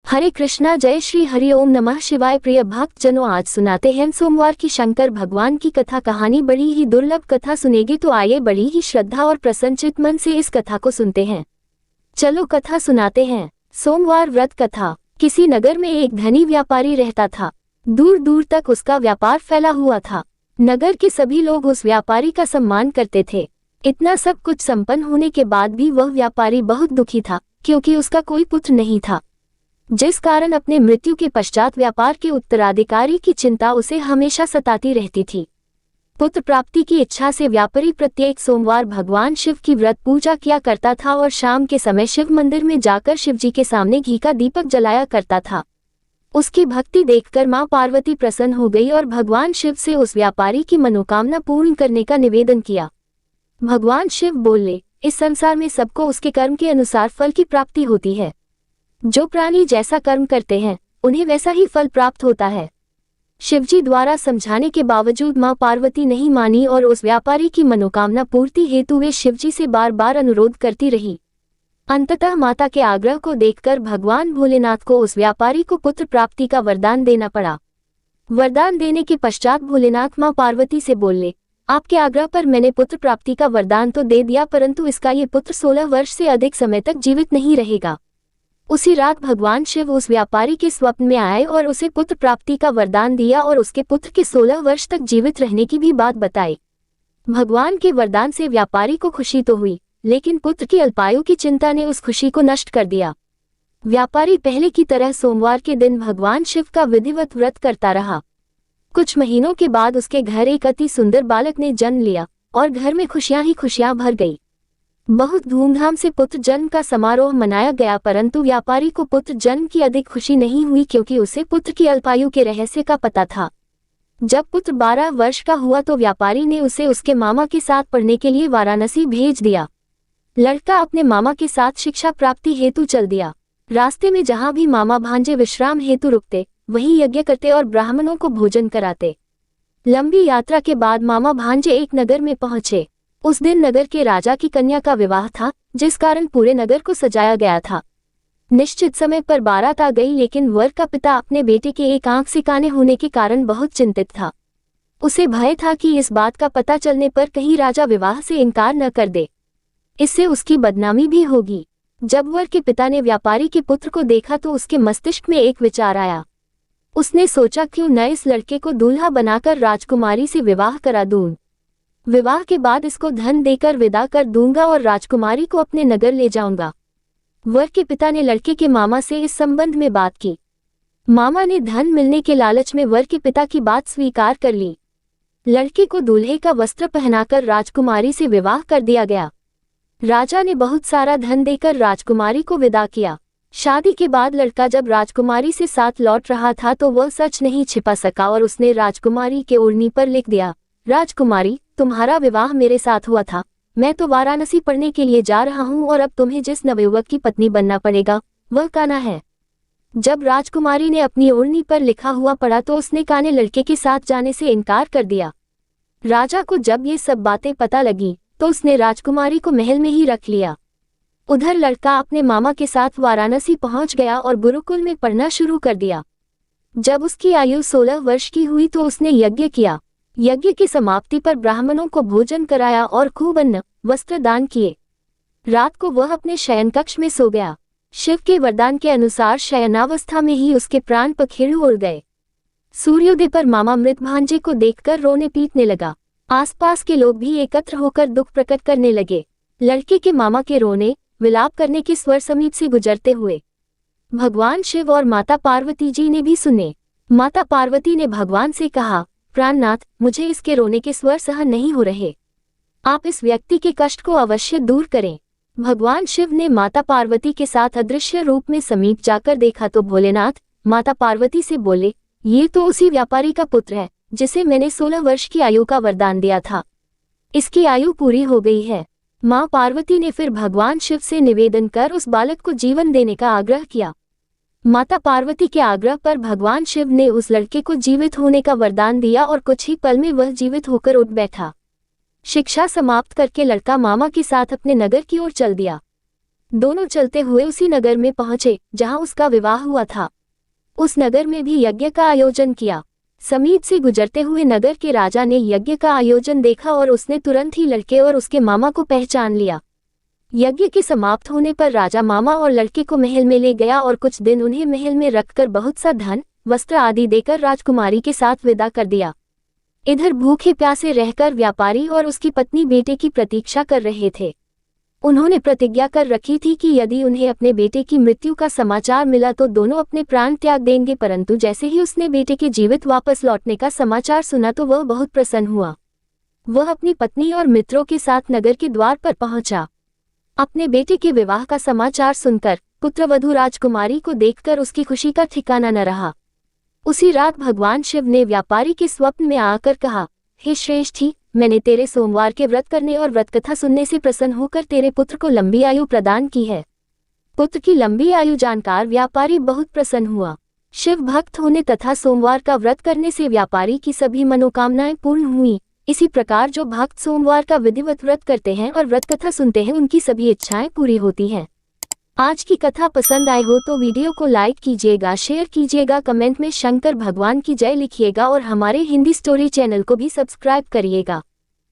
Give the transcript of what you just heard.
हरे कृष्णा, जय श्री हरि ओम नमः शिवाय। प्रिय भक्त जनों, आज सुनाते हैं सोमवार की शंकर भगवान की कथा। कहानी बड़ी ही दुर्लभ कथा सुनेगी तो आइए बड़ी ही श्रद्धा और प्रसन्नचित मन से इस कथा को सुनते हैं। चलो कथा सुनाते हैं। सोमवार व्रत कथा। किसी नगर में एक धनी व्यापारी रहता था। दूर दूर तक उसका व्यापार फैला हुआ था। नगर के सभी लोग उस व्यापारी का सम्मान करते थे। इतना सब कुछ संपन्न होने के बाद भी वह व्यापारी बहुत दुखी था, क्योंकि उसका कोई पुत्र नहीं था, जिस कारण अपने मृत्यु के पश्चात व्यापार के उत्तराधिकारी की चिंता उसे हमेशा सताती रहती थी। पुत्र प्राप्ति की इच्छा से व्यापारी प्रत्येक सोमवार भगवान शिव की व्रत पूजा किया करता था और शाम के समय शिव मंदिर में जाकर शिवजी के सामने घी का दीपक जलाया करता था। उसकी भक्ति देखकर मां पार्वती प्रसन्न हो गई और भगवान शिव से उस व्यापारी की मनोकामना पूर्ण करने का निवेदन किया। भगवान शिव बोले, इस संसार में सबको उसके कर्म के अनुसार फल की प्राप्ति होती है। जो प्राणी जैसा कर्म करते हैं उन्हें वैसा ही फल प्राप्त होता है। शिवजी द्वारा समझाने के बावजूद मां पार्वती नहीं मानी और उस व्यापारी की मनोकामना पूर्ति हेतु वे शिवजी से बार बार अनुरोध करती रही। अंततः माता के आग्रह को देखकर भगवान भोलेनाथ को उस व्यापारी को पुत्र प्राप्ति का वरदान देना पड़ा। वरदान देने के पश्चात भोलेनाथ मां पार्वती से बोले, आपके आग्रह पर मैंने पुत्र प्राप्ति का वरदान तो दे दिया, परंतु इसका ये पुत्र 16 वर्ष से अधिक समय तक जीवित नहीं रहेगा। उसी रात भगवान शिव उस व्यापारी के स्वप्न में आए और उसे पुत्र प्राप्ति का वरदान दिया और उसके पुत्र के 16 वर्ष तक जीवित रहने की भी बात बताई। भगवान के वरदान से व्यापारी को खुशी तो हुई, लेकिन पुत्र की अल्पायु की चिंता ने उस खुशी को नष्ट कर दिया। व्यापारी पहले की तरह सोमवार के दिन भगवान शिव का विधिवत व्रत करता रहा। कुछ महीनों के बाद उसके घर एक अति सुंदर बालक ने जन्म लिया और घर में खुशियां ही खुशियां भर गई। बहुत धूमधाम से पुत्र जन्म का समारोह मनाया गया, परंतु व्यापारी को पुत्र जन्म की अधिक खुशी नहीं हुई, क्योंकि उसे पुत्र की अल्पायु के रहस्य का पता था। जब पुत्र 12 वर्ष का हुआ तो व्यापारी ने उसे उसके मामा के साथ पढ़ने के लिए वाराणसी भेज दिया। लड़का अपने मामा के साथ शिक्षा प्राप्ति हेतु चल दिया। रास्ते में जहां भी मामा भांजे विश्राम हेतु रुकते, वहीं यज्ञ करते और ब्राह्मणों को भोजन कराते। लंबी यात्रा के बाद मामा भांजे एक नगर में पहुंचे। उस दिन नगर के राजा की कन्या का विवाह था, जिस कारण पूरे नगर को सजाया गया था। निश्चित समय पर बारात आ गई, लेकिन वर का पिता अपने बेटे के एक आंख से काने होने के कारण बहुत चिंतित था। उसे भय था कि इस बात का पता चलने पर कहीं राजा विवाह से इनकार न कर दे, इससे उसकी बदनामी भी होगी। जब वर के पिता ने व्यापारी के पुत्र को देखा तो उसके मस्तिष्क में एक विचार आया। उसने सोचा, क्यों न इस लड़के को दूल्हा बनाकर राजकुमारी से विवाह करा दूं। विवाह के बाद इसको धन देकर विदा कर दूंगा और राजकुमारी को अपने नगर ले जाऊंगा। वर के पिता ने लड़के के मामा से इस संबंध में बात की। मामा ने धन मिलने के लालच में वर के पिता की बात स्वीकार कर ली। लड़के को दूल्हे का वस्त्र पहनाकर राजकुमारी से विवाह कर दिया गया। राजा ने बहुत सारा धन देकर राजकुमारी को विदा किया। शादी के बाद लड़का जब राजकुमारी से साथ लौट रहा था तो वह सच नहीं छिपा सका और उसने राजकुमारी के ओढ़नी पर लिख दिया, राजकुमारी, तुम्हारा विवाह मेरे साथ हुआ था। मैं तो वाराणसी पढ़ने के लिए जा रहा हूँ और अब तुम्हें जिस नवयुवक की पत्नी बनना पड़ेगा वह कान्हा है। जब राजकुमारी ने अपनी ओढ़नी पर लिखा हुआ पढ़ा तो उसने कान्हे लड़के के साथ जाने से इनकार कर दिया। राजा को जब ये सब बातें पता लगी तो उसने राजकुमारी को महल में ही रख लिया। उधर लड़का अपने मामा के साथ वाराणसी पहुंच गया और गुरुकुल में पढ़ना शुरू कर दिया। जब उसकी आयु 16 वर्ष की हुई तो उसने यज्ञ किया। यज्ञ की समाप्ति पर ब्राह्मणों को भोजन कराया और खूब अन्न वस्त्र दान किए। रात को वह अपने शयन कक्ष में सो गया। शिव के वरदान के अनुसार शयनावस्था में ही उसके प्राण पखेरु उड़ गए। सूर्योदय पर मामा मृत भांजे को देखकर रोने पीटने लगा। आसपास के लोग भी एकत्र होकर दुख प्रकट करने लगे। लड़के के मामा के रोने विलाप करने के स्वर समीप से गुजरते हुए भगवान शिव और माता पार्वती जी ने भी सुने। माता पार्वती ने भगवान से कहा, प्राणनाथ, मुझे इसके रोने के स्वर सहन नहीं हो रहे। आप इस व्यक्ति के कष्ट को अवश्य दूर करें। भगवान शिव ने माता पार्वती के साथ अदृश्य रूप में समीप जाकर देखा तो भोलेनाथ माता पार्वती से बोले, ये तो उसी व्यापारी का पुत्र है जिसे मैंने 16 वर्ष की आयु का वरदान दिया था। इसकी आयु पूरी हो गई है। मां पार्वती ने फिर भगवान शिव से निवेदन कर उस बालक को जीवन देने का आग्रह किया। माता पार्वती के आग्रह पर भगवान शिव ने उस लड़के को जीवित होने का वरदान दिया और कुछ ही पल में वह जीवित होकर उठ बैठा। शिक्षा समाप्त करके लड़का मामा के साथ अपने नगर की ओर चल दिया। दोनों चलते हुए उसी नगर में पहुंचे जहां उसका विवाह हुआ था। उस नगर में भी यज्ञ का आयोजन किया। समीप से गुजरते हुए नगर के राजा ने यज्ञ का आयोजन देखा और उसने तुरंत ही लड़के और उसके मामा को पहचान लिया। यज्ञ के समाप्त होने पर राजा मामा और लड़के को महल में ले गया और कुछ दिन उन्हें महल में रखकर बहुत सा धन, वस्त्र आदि देकर राजकुमारी के साथ विदा कर दिया। इधर भूखे प्यासे रहकर व्यापारी और उसकी पत्नी बेटे की प्रतीक्षा कर रहे थे। उन्होंने प्रतिज्ञा कर रखी थी कि यदि उन्हें अपने बेटे की मृत्यु का समाचार मिला तो दोनों अपने प्राण त्याग देंगे, परंतु जैसे ही उसने बेटे के जीवित वापस लौटने का समाचार सुना तो वह बहुत प्रसन्न हुआ। वह अपनी पत्नी और मित्रों के साथ नगर के द्वार पर पहुंचा। अपने बेटे के विवाह का समाचार सुनकर पुत्रवधू राजकुमारी को देखकर उसकी खुशी का ठिकाना न रहा। उसी रात भगवान शिव ने व्यापारी के स्वप्न में आकर कहा, हे श्रेष्ठी, मैंने तेरे सोमवार के व्रत करने और व्रत कथा सुनने से प्रसन्न होकर तेरे पुत्र को लंबी आयु प्रदान की है। पुत्र की लंबी आयु जानकर व्यापारी बहुत प्रसन्न हुआ। शिव भक्त होने तथा सोमवार का व्रत करने से व्यापारी की सभी मनोकामनाएं पूर्ण हुई। इसी प्रकार जो भक्त सोमवार का विधिवत व्रत करते हैं और व्रत कथा सुनते हैं उनकी सभी इच्छाएं पूरी होती हैं। आज की कथा पसंद आई हो तो वीडियो को लाइक कीजिएगा, शेयर कीजिएगा, कमेंट में शंकर भगवान की जय लिखिएगा और हमारे हिंदी स्टोरी चैनल को भी सब्सक्राइब करिएगा।